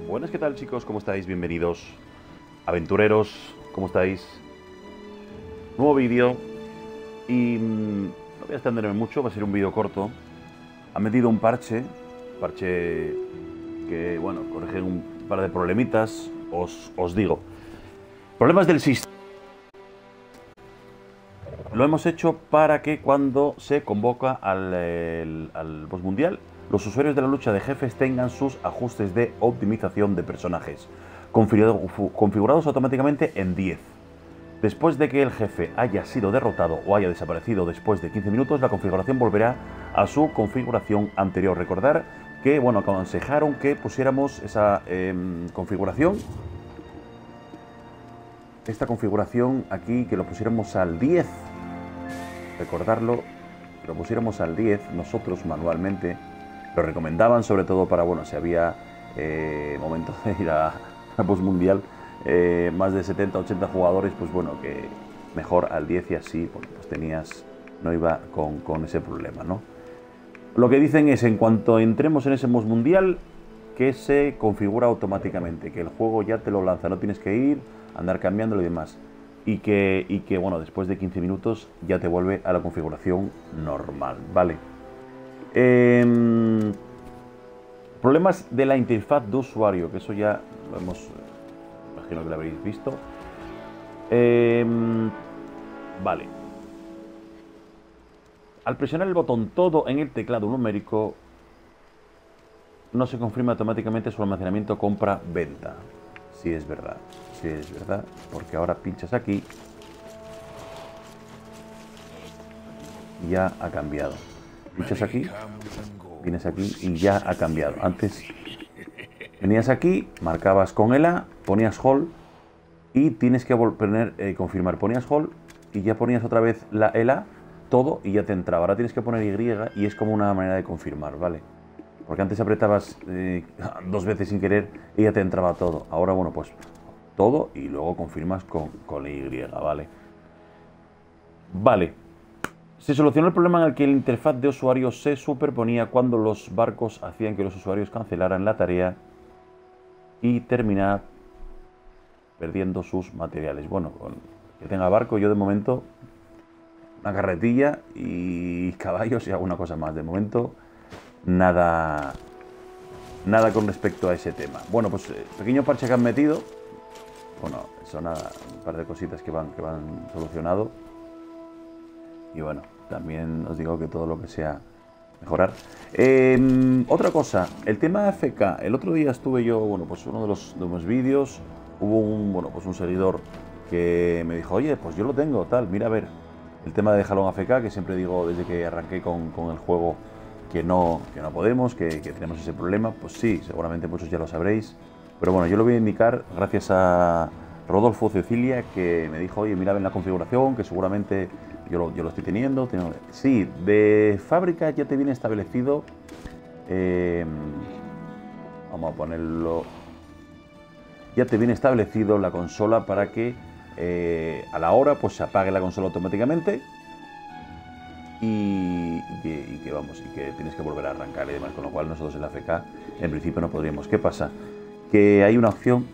Buenas, ¿qué tal, chicos? ¿Cómo estáis? Bienvenidos. Aventureros, ¿cómo estáis? Nuevo vídeo. Y no voy a extenderme mucho, va a ser un vídeo corto. Ha metido un parche que, bueno, corrige un par de problemitas. Os digo. Problemas del sistema. Lo hemos hecho para que cuando se convoca al boss mundial, los usuarios de la lucha de jefes tengan sus ajustes de optimización de personajes configurados automáticamente en 10. Después de que el jefe haya sido derrotado o haya desaparecido después de 15 minutos, la configuración volverá a su configuración anterior. Recordar que, bueno, aconsejaron que pusiéramos esa configuración, esta configuración aquí, que lo pusiéramos al 10. Recordarlo, que lo pusiéramos al 10 nosotros manualmente. Lo recomendaban sobre todo para, bueno, si había momentos de ir a post mundial, más de 70-80 jugadores, pues bueno, que mejor al 10 y así, porque pues tenías, no iba con ese problema, ¿no? Lo que dicen es, en cuanto entremos en ese post mundial, que se configura automáticamente, que el juego ya te lo lanza, no tienes que ir, andar cambiándolo y demás. Y que bueno, después de 15 minutos ya te vuelve a la configuración normal, ¿vale? Problemas de la interfaz de usuario, que eso ya lo hemos, imagino que lo habréis visto. Vale. Al presionar el botón todo en el teclado numérico, no se confirma automáticamente su almacenamiento compra-venta. Sí es verdad, porque ahora pinchas aquí y ya ha cambiado. Pinchas aquí, vienes aquí y ya ha cambiado. Antes venías aquí, marcabas con el A, ponías hold y tienes que confirmar. Ponías hold y ya ponías otra vez el A, todo, y ya te entraba. Ahora tienes que poner Y y es como una manera de confirmar, ¿vale? Porque antes apretabas 2 veces sin querer y ya te entraba todo. Ahora, bueno, pues todo y luego confirmas con la Y, ¿vale? Vale. Se solucionó el problema en el que la interfaz de usuario se superponía cuando los barcos hacían que los usuarios cancelaran la tarea y terminaran perdiendo sus materiales. Bueno, con que tenga barco, yo de momento una carretilla y caballos y alguna cosa más. De momento nada con respecto a ese tema. Bueno, pues pequeño parche que han metido. Bueno, son un par de cositas que van solucionado. Y bueno, también os digo que todo lo que sea mejorar. Otra cosa, el tema de AFK. El otro día estuve yo, bueno, pues uno de los vídeos, hubo un seguidor que me dijo, oye, pues yo lo tengo, tal, mira a ver. El tema de Jalón AFK, que siempre digo desde que arranqué con el juego, que no podemos, que tenemos ese problema. Pues sí, seguramente muchos ya lo sabréis, pero bueno, yo lo voy a indicar gracias a Rodolfo Cecilia, que me dijo, oye, mira en la configuración, que seguramente yo lo estoy teniendo. Sí, de fábrica ya te viene establecido, vamos a ponerlo, ya te viene establecido la consola para que a la hora pues se apague la consola automáticamente y que tienes que volver a arrancar y demás, con lo cual nosotros en la AFK en principio no podríamos. ¿Qué pasa? Que hay una opción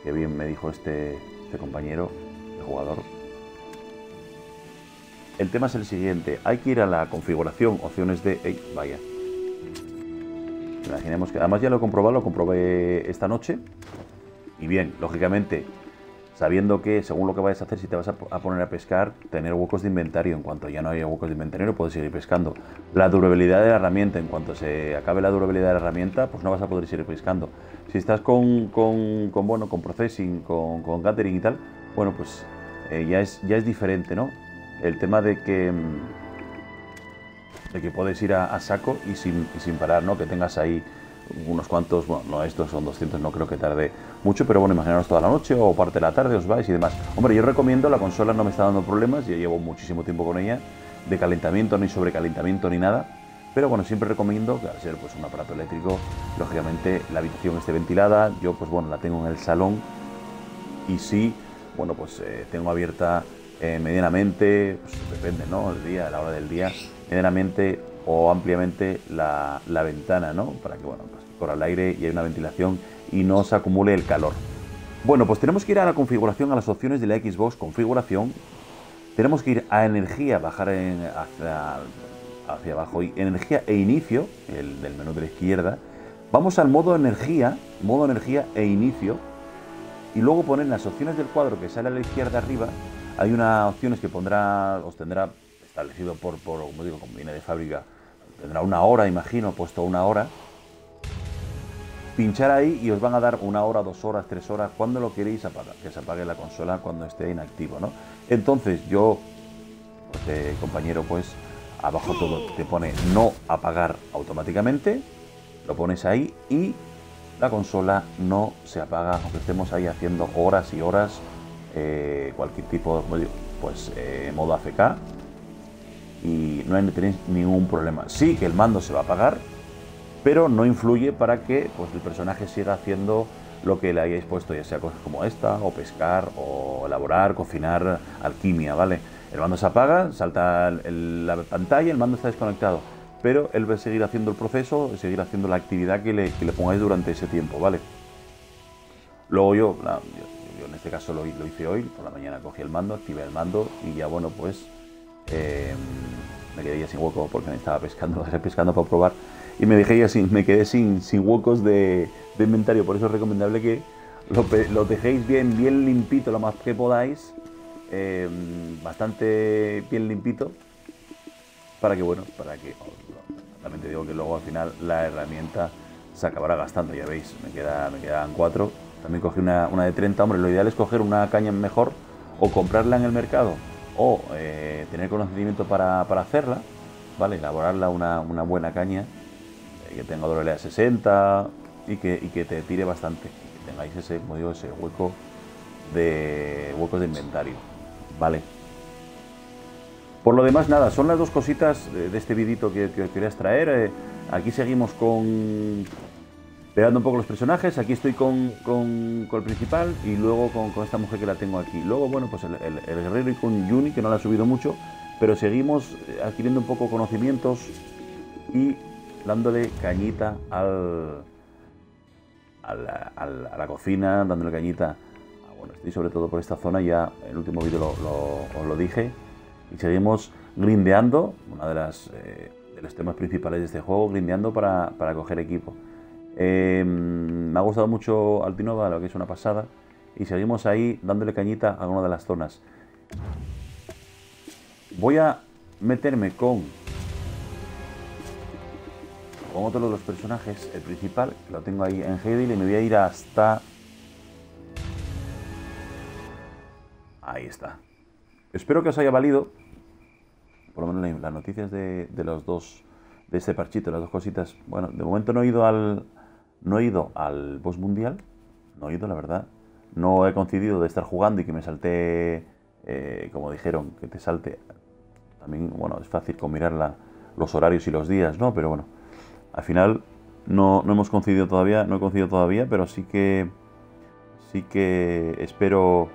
que bien me dijo este compañero, el jugador. El tema es el siguiente, hay que ir a la configuración, opciones de... vaya. Imaginemos que, además ya lo he comprobado, lo comprobé esta noche. Y bien, lógicamente, sabiendo que según lo que vayas a hacer, si te vas a poner a pescar, tener huecos de inventario. En cuanto ya no haya huecos de inventario, puedes seguir pescando. La durabilidad de la herramienta, en cuanto se acabe la durabilidad de la herramienta, pues no vas a poder seguir pescando. Si estás con processing, con gathering y tal, bueno, pues ya es diferente, ¿no? El tema de que puedes ir a saco y sin parar, ¿no? Que tengas ahí unos cuantos, bueno, no, estos son 200, no creo que tarde mucho, pero bueno, imaginaros toda la noche o parte de la tarde os vais y demás. Hombre, yo recomiendo, la consola no me está dando problemas, yo llevo muchísimo tiempo con ella, de calentamiento, ni sobrecalentamiento, ni nada, pero bueno, siempre recomiendo que al ser pues un aparato eléctrico, lógicamente la habitación esté ventilada. Yo pues bueno, la tengo en el salón y sí, bueno, pues tengo abierta medianamente, pues depende, ¿no? El día, a la hora del día, medianamente o ampliamente la ventana, ¿no? Para que, bueno, pues corra el aire y haya una ventilación y no se acumule el calor. Bueno, pues tenemos que ir a la configuración, a las opciones de la Xbox, configuración. Tenemos que ir a energía, bajar hacia abajo, y energía e inicio, el del menú de la izquierda. Vamos al modo energía e inicio. Y luego poner en las opciones del cuadro que sale a la izquierda arriba, hay unas opciones que os tendrá establecido como digo, como viene de fábrica, tendrá una hora, imagino, puesto una hora. Pinchar ahí y os van a dar 1 hora, 2 horas, 3 horas, cuando lo queréis apagar, que se apague la consola cuando esté inactivo, ¿no? Entonces yo, compañero, pues abajo todo te pone no apagar automáticamente, lo pones ahí y la consola no se apaga, aunque estemos ahí haciendo horas y horas, cualquier tipo, pues modo AFK, y no tenéis ningún problema. Sí que el mando se va a apagar, pero no influye para que pues, el personaje siga haciendo lo que le hayáis puesto, ya sea cosas como esta, o pescar, o elaborar, cocinar, alquimia, ¿vale? El mando se apaga, salta la pantalla, el mando está desconectado, pero él va a seguir haciendo el proceso, seguir haciendo la actividad que le pongáis durante ese tiempo, ¿vale? Luego yo en este caso lo hice hoy, por la mañana cogí el mando, activé el mando y ya, bueno, pues me quedé ya sin hueco porque me estaba pescando para probar, y me quedé sin huecos de inventario. Por eso es recomendable que lo dejéis bien limpito lo más que podáis, bastante bien limpito, para que también te digo que luego al final la herramienta se acabará gastando. Ya veis, me quedan 4. También cogí una de 30. Hombre, lo ideal es coger una caña mejor, o comprarla en el mercado, o tener conocimiento para hacerla, ¿vale? Elaborarla una buena caña, que tenga doble 60 y que te tire bastante, y que tengáis ese huecos de inventario, ¿vale? Por lo demás, nada, son las dos cositas de este vidito que os quería extraer. Aquí seguimos pegando un poco los personajes. Aquí estoy con el principal, y luego con esta mujer que la tengo aquí. Luego, bueno, pues el guerrero, y con Yuni, que no la ha subido mucho, pero seguimos adquiriendo un poco conocimientos y dándole cañita a la cocina, dándole cañita. Bueno, estoy sobre todo por esta zona, ya en el último vídeo os lo dije. Y seguimos grindeando, una de los temas principales de este juego, grindeando para coger equipo. Me ha gustado mucho Altinova, lo que es una pasada, y seguimos ahí dándole cañita a una de las zonas. Voy a meterme con otro de los personajes, el principal, que lo tengo ahí en Heidel, y me voy a ir hasta... Ahí está. Espero que os haya valido, por lo menos las noticias de los dos, de este parchito, las dos cositas. Bueno, de momento no he ido al boss mundial, no he ido, la verdad. No he coincidido de estar jugando y que me salte, como dijeron, que te salte. También, bueno, es fácil con mirar los horarios y los días, ¿no? Pero bueno, al final no hemos coincidido todavía, no he coincidido todavía, pero sí que espero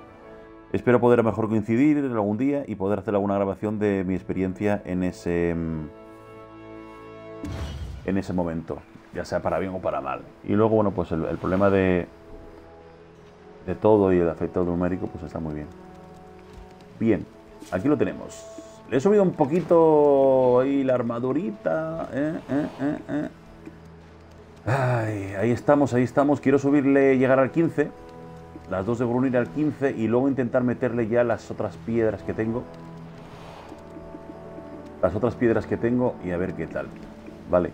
poder a lo mejor coincidir algún día y poder hacer alguna grabación de mi experiencia en ese momento, ya sea para bien o para mal. Y luego, bueno, pues el problema de todo y el efecto numérico, pues está muy bien. Bien, aquí lo tenemos. Le he subido un poquito ahí la armadurita. Ay, ahí estamos. Quiero llegar al 15. Las dos de Brunir al 15, y luego intentar meterle ya las otras piedras que tengo. Y a ver qué tal. Vale.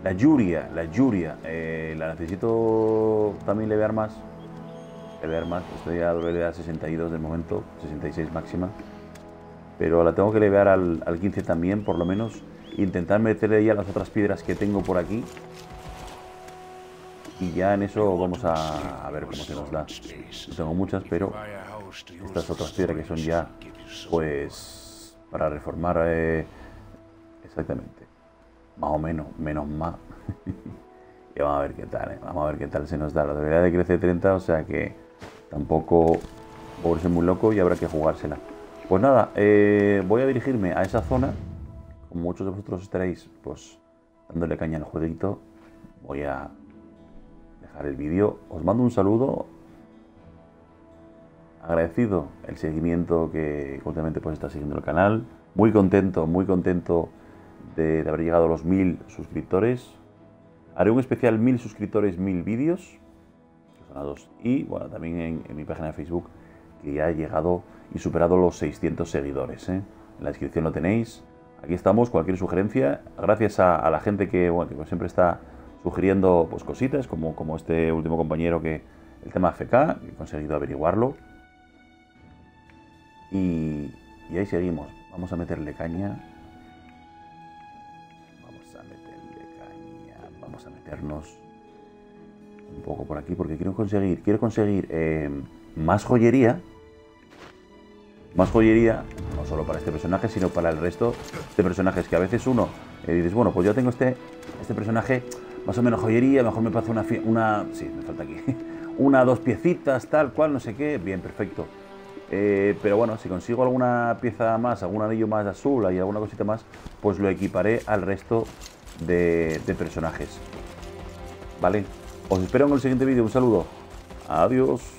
La Yuria. La necesito también levear más. Estoy a doble 62 de momento, 66 máxima. Pero la tengo que levear al 15 también, por lo menos. Intentar meterle ya las otras piedras que tengo por aquí. Y ya en eso vamos a ver cómo se nos da. No tengo muchas, pero estas otras piedras que son ya, pues, para reformar, exactamente, más o menos más. Y vamos a ver qué tal, vamos a ver qué tal se nos da. La debilidad de crece 30, o sea que tampoco volverse muy loco y habrá que jugársela. Pues nada, voy a dirigirme a esa zona como muchos de vosotros estaréis pues dándole caña al jueguito, voy a dejar el vídeo. Os mando un saludo, agradecido el seguimiento que últimamente pues está siguiendo el canal, muy contento de haber llegado a los 1000 suscriptores. Haré un especial 1000 suscriptores, 1000 vídeos, y bueno, también en mi página de Facebook, que ya he llegado y superado los 600 seguidores, ¿eh? En la descripción lo tenéis. Aquí estamos, cualquier sugerencia, gracias a la gente que, bueno, que siempre está sugiriendo pues cositas, como este último compañero, que el tema FK, que he conseguido averiguarlo. Y ahí seguimos. Vamos a meterle caña. Vamos a meternos un poco por aquí, porque quiero conseguir más joyería. Más joyería, no solo para este personaje, sino para el resto de personajes, que a veces uno dices, bueno, pues yo tengo este personaje, más o menos joyería, mejor me paso sí, me falta aquí, una, 2 piecitas, tal cual, no sé qué, bien, perfecto. Pero bueno, si consigo alguna pieza más, algún anillo más azul y alguna cosita más, pues lo equiparé al resto de personajes. Vale, os espero en el siguiente vídeo, un saludo, adiós.